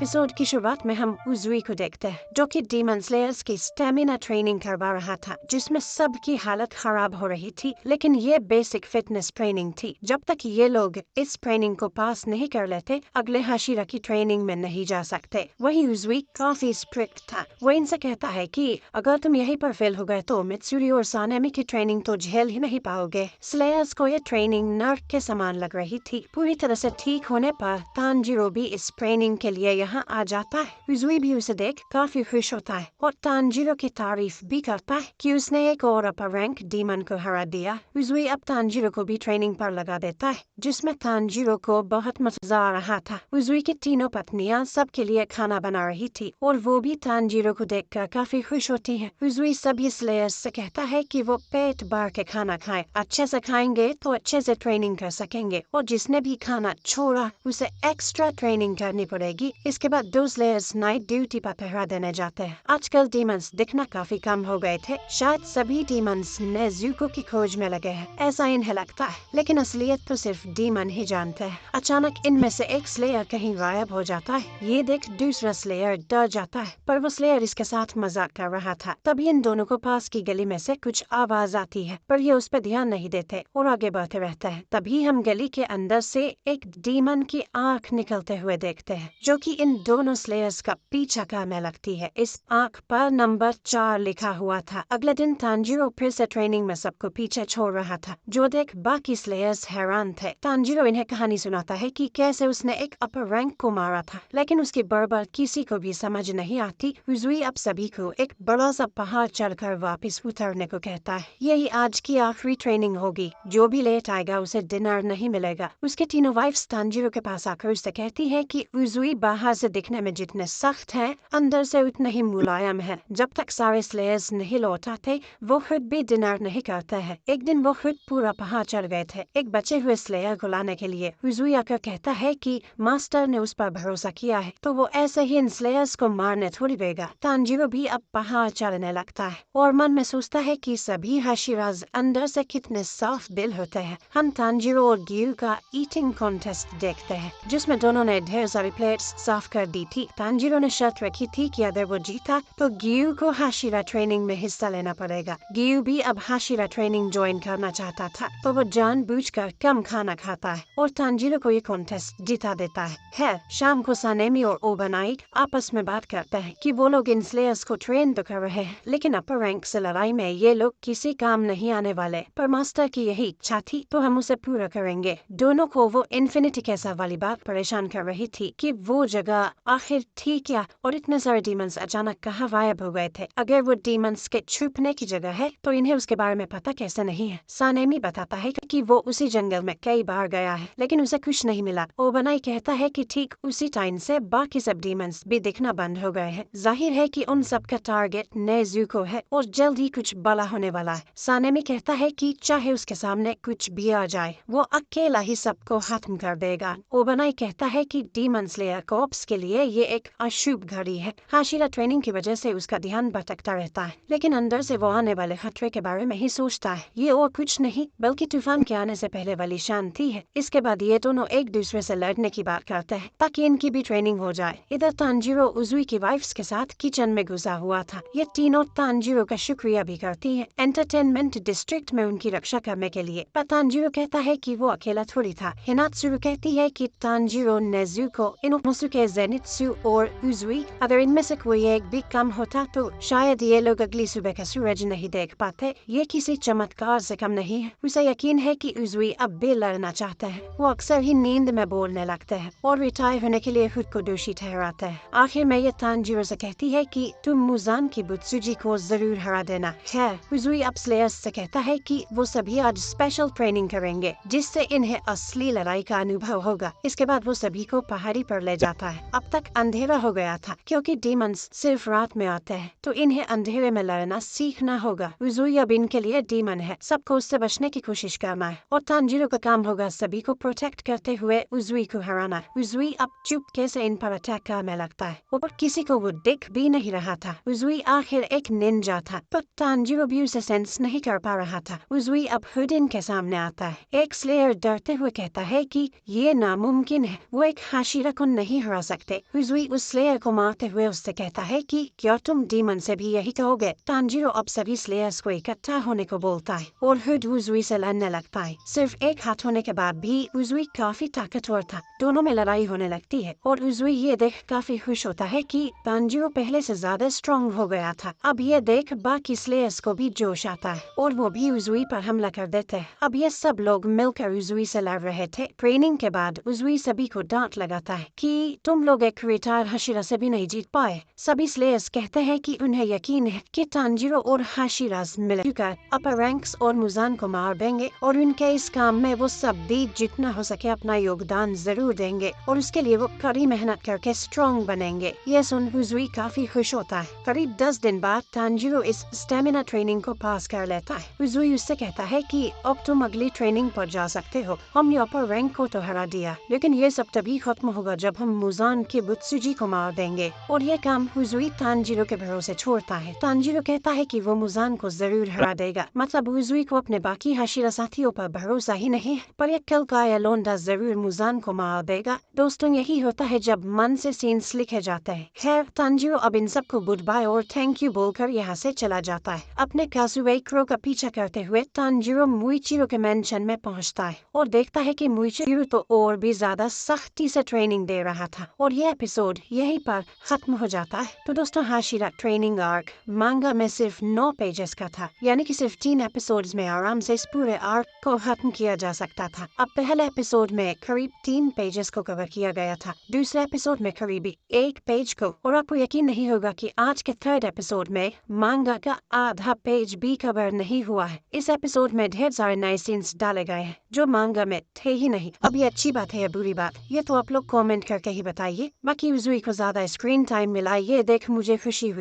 Episode की शुरुआत में हम उज़ुई को देखते हैं जो कि डीमन स्लेयर्स की स्टेमिना ट्रेनिंग करवा रहा था, जिसमें सबकी हालत खराब हो रही थी। लेकिन ये बेसिक फिटनेस ट्रेनिंग थी। जब तक ये लोग इस ट्रेनिंग को पास नहीं कर लेते, अगले हाशिरा की ट्रेनिंग में नहीं जा सकते। वही उज़ुई काफी स्ट्रिक्ट था। वो इनसे कहता है कि अगर तुम यहीं पर फेल हो गए तो मित्सुरी और सानेमी की ट्रेनिंग तो झेल ही नहीं पाओगे। स्लेयर्स को ये ट्रेनिंग नर्क के समान लग रही थी। पूरी तरह से ठीक होने पर तानजीरो भी इस ट्रेनिंग के लिए यहाँ आ जाता है। उज़ुई भी उसे देख काफी खुश होता है और तानजीरो की तारीफ भी करता है कि उसने एक और अपर रैंक डीमन को हरा दिया। उज़ुई अब तानजीरो को भी ट्रेनिंग पर लगा देता है, जिसमें तानजीरो को बहुत मजा आ रहा था। उज़ुई की तीनों पत्नियां सबके लिए खाना बना रही थी और वो भी तानजीरो को देखकर काफी खुश होती है। उज़ुई सभी स्लेयर्स से कहता है कि वो पेट भर के खाना खाएं। अच्छे से खाएंगे तो अच्छे से ट्रेनिंग कर सकेंगे और जिसने भी खाना छोड़ा उसे एक्स्ट्रा ट्रेनिंग करनी पड़ेगी। इसके बाद दो स्लेयर्स नाइट ड्यूटी पर पहरा देने जाते हैं। आजकल डीमंस दिखना काफी कम हो गए थे। शायद सभी डीमंस नेज़ुको की खोज में लगे हैं, ऐसा इन्हें लगता है। लेकिन असलियत तो सिर्फ डीमन ही जानते हैं। अचानक इनमें से एक स्लेयर कहीं गायब हो जाता है। ये देख दूसरा स्लेयर डर जाता है, पर वो स्लेयर इसके साथ मजाक कर रहा था। तभी इन दोनों को पास की गली में से कुछ आवाज आती है, पर ये उस पर ध्यान नहीं देते और आगे बढ़ते रहते हैं। तभी हम गली के अंदर से एक डीमन की आंख निकलते हुए देखते हैं, जो कि इन दोनों स्लेयर्स का पीछा करने लगती है। इस आंख पर नंबर 4 लिखा हुआ था। अगले दिन तानजीरो फिर से ट्रेनिंग में सबको पीछे छोड़ रहा था, जो देख बाकी स्लेयर्स हैरान थे। तानजीरो इन्हें कहानी सुनाता है कि कैसे उसने एक अपर रैंक को मारा था, लेकिन उसकी बर्बर किसी को भी समझ नहीं आती। उज़ुई अब सभी को एक बड़ा सा पहाड़ चढ़कर वापस उतरने को कहता है। यही आज की आखिरी ट्रेनिंग होगी। जो भी लेट आएगा उसे डिनर नहीं मिलेगा। उसके तीनों वाइफ्स तानजीरो के पास आकर उससे कहती है कि उज़ुई बाहर से दिखने में जितने सख्त हैं, अंदर से उतने ही मुलायम है। जब तक सारे स्लेयर्स नहीं लौट आते, वो खुद भी डिनर नहीं करते हैं। एक दिन वो खुद पूरा पहाड़ चढ़ गए थे एक बचे हुए स्लेयर को लाने के लिए। उज़ुई आकर कहता है कि मास्टर ने उस पर भरोसा किया है, तो वो ऐसे ही इन स्लेयर्स को मारने थोड़ी देगा। तानजीरो भी अब पहाड़ चढ़ने लगता है और मन में सोचता है कि सभी हाशिराज अंदर से कितने साफ दिल होते हैं। हम तानजीरो और गियू का ईटिंग कॉन्टेस्ट देखते हैं, जिसमें दोनों ने ढेर सारी प्लेट्स साफ कर दी थी। तानजीरो ने शर्त रखी थी कि अगर वो जीता तो गियू को हाशिरा ट्रेनिंग में हिस्सा लेना पड़ेगा। गियू भी अब हाशिरा ट्रेनिंग ज्वाइन करना चाहता था, तो वो जानबूझकर कम खाना खाता है और तानजीरो को ये कॉन्टेस्ट जिता देता है। शाम को सानेमी और ओबनाई आपस में बात करते हैं कि वो लोग इन स्लेयर्स को ट्रेन तो कर रहे हैं, लेकिन अपर रैंक से लड़ाई में ये लोग किसी काम नहीं आने वाले। पर मास्टर की यही इच्छा थी तो हम उसे पूरा करेंगे। दोनों को वो इन्फिनिटी कैसा वाली बात परेशान कर रही थी कि वो जगह आखिर थी क्या और इतने सारे डीमंस अचानक कहाँ गायब हो गए थे। अगर वो डीमंस के छुपने की जगह है तो इन्हें उसके बारे में पता कैसे नहीं है। सानेमी बताता है कि वो उसी जंगल में कई बार गया है, लेकिन उसे कुछ नहीं मिला। ओबनाई कहता है कि ठीक उसी टाइम से बाकी सब डीमंस भी दिखना बंद हो गए हैं। जाहिर है कि उन सब का टारगेट नेज़ुको है और जल्द ही कुछ बड़ा होने वाला है। सानेमी कहता है कि चाहे उसके सामने कुछ भी आ जाए, वो अकेला ही सबको खत्म कर देगा। ओबनाई कहता है कि डीमन स्लेयर कॉर्प्स के लिए ये एक अशुभ घड़ी है। हाशिरा ट्रेनिंग की वजह से उसका ध्यान भटकता रहता है, लेकिन अंदर से वो आने वाले खतरे के बारे में ही सोचता है। ये और कुछ नहीं बल्कि तूफान के आने से पहले वाली शांति है। इसके बाद ये दोनों एक दूसरे से लड़ने की बात करते हैं ताकि इनकी भी ट्रेनिंग हो जाए। इधर तानजीरो उज़ुई की वाइफ्स के साथ किचन में घुसा हुआ था। ये तीनों तानजीरो का शुक्रिया भी करती हैं एंटरटेनमेंट डिस्ट्रिक्ट में उनकी रक्षा करने के लिए। पर तानजीरो कहता है कि वो अकेला थोड़ी था। हिनात्सुरु कहती है कि तानजीरो, नेज़ुको, इनोसुके, ज़ेनित्सु और उज़ुई, अगर इनमें से कोई एक भी कम होता तो शायद ये लोग अगली सुबह का सूरज नहीं देख पाते। ये किसी चमत्कार से कम नहीं है। उसे यकीन है कि उज़ुई अब भी लड़ना चाहते हैं। वो अक्सर ही नींद में बोलने लगते हैं और रिटायर होने के लिए खुद को दोषी ठहराते हैं। आखिर में ये तानजीरो से कहती है कि तुम मुजान की बुत्सुजी को जरूर हरा देना है। उज़ुई अब स्लेयर्स से कहता है कि वो सभी आज स्पेशल ट्रेनिंग करेंगे, जिससे इन्हें असली लड़ाई का अनुभव होगा। इसके बाद वो सभी को पहाड़ी पर ले जाता है। अब तक अंधेरा हो गया था क्योंकि डीमंस सिर्फ रात में आते हैं, तो इन्हें अंधेरे में लड़ना सीखना होगा। उज़ुई अब इनके लिए डीमन है, सबको उससे बचने की कोशिश करना है और तानजीरो का काम होगा सभी को प्रोटेक्ट करते हुए उज़ुई को हराना। उज़ुई अब चुपके से इन पर अटैक करने लगता है और किसी को वो दिख भी नहीं रहा था। उज़ुई आखिर एक निंजा था, पर तानजीरो भी उसे सेंस नहीं कर पा रहा था। उज़ुई अब खुद इनके सामने आता है। एक स्लेयर डरते हुए कहता है कि ये नामुमकिन है, वो एक हाशिरा को नहीं हरा सकते। हुजुई उस स्लेयर को मारते हुए उससे कहता है कि क्या तुम डीमन से भी यही कहोगे। तांजीरो अब सभी स्लेयर्स को इकट्ठा होने को बोलता है और हुड हुजुई से लड़ने लगता है। सिर्फ एक हाथ होने के बाद भी हुजुई काफी ताकतवर था। दोनों में लड़ाई होने लगती है और हुजुई ये देख काफी खुश होता है कि तांजीरो पहले से ज्यादा स्ट्रॉन्ग हो गया था। अब ये देख बाकी स्लेयर्स को भी जोश आता है और वो भी हुजुई पर हमला कर देते हैं। अब ये सब लोग मिलकर हुजुई से लड़ रहे थे। ट्रेनिंग के बाद हुजुई सभी को डांट लगाता है कि तुम लोग एक रिटायर हाशिरा से भी नहीं जीत पाए। सभी स्लेयर्स कहते हैं कि उन्हें यकीन है कि तांजीरो और हाशिरास मिलकर अपर रैंक्स और मुजान को मार देंगे और उनके इस काम में वो सब भी जितना हो सके अपना योगदान जरूर देंगे और उसके लिए वो कड़ी मेहनत करके स्ट्रॉन्ग बनेंगे। ये सुन हुजुई काफी खुश होता है। करीब 10 दिन बाद तांजीरो इस स्टेमिना ट्रेनिंग को पास कर लेता है। हुजुई उससे कहता है कि अब तुम अगली ट्रेनिंग पर जा सकते हो। हमने अपर रैंक को तो हरा दिया, लेकिन ये सब तभी खत्म होगा जब हम मुजान के बुत्सुजी को मार देंगे। और ये काम हुजुई तांजीरो के भरोसे छोड़ता है। तांजीरो कहता है कि वो मुजान को जरूर हरा देगा। मतलब हुजुई को अपने बाकी हाशिरा साथियों पर भरोसा ही नहीं, पर एक कल का लोंडा जरूर मुजान को मार देगा। दोस्तों, यही होता है जब मन से सीन्स लिखे जाते हैं। खैर, तांजीरो अब इन सबको गुड बाय और थैंक यू बोलकर यहाँ से चला जाता है। अपने काजुएइक्रो का पीछा करते हुए तांजीरो मुइचिरो के मेंशन में पहुँचता है और देखता है कि मुइचिरो तो और भी ज्यादा सख्ती से ट्रेनिंग दे रहा था। और ये एपिसोड यहीं पर खत्म हो जाता है। तो दोस्तों, हाशिरा ट्रेनिंग आर्क मांगा में सिर्फ 9 पेजेस का था, यानी कि सिर्फ 3 एपिसोड्स में आराम से इस पूरे आर्क को खत्म किया जा सकता था। अब पहले एपिसोड में करीब 3 पेजेस को कवर किया गया था, दूसरे एपिसोड में करीबी 1 पेज को, और आपको यकीन नहीं होगा कि आज के 3rd एपिसोड में मांगा का आधा पेज भी कवर नहीं हुआ है। इस एपिसोड में ढेर सारे नए सीन्स डाले गए हैं जो मांगा में थे ही नहीं। अब ये अच्छी बात है या बुरी बात, ये तो आप लोग कमेंट करके ही बताइए। बाकी हुजुई को ज्यादा स्क्रीन टाइम मिला, ये देख मुझे खुशी हुई।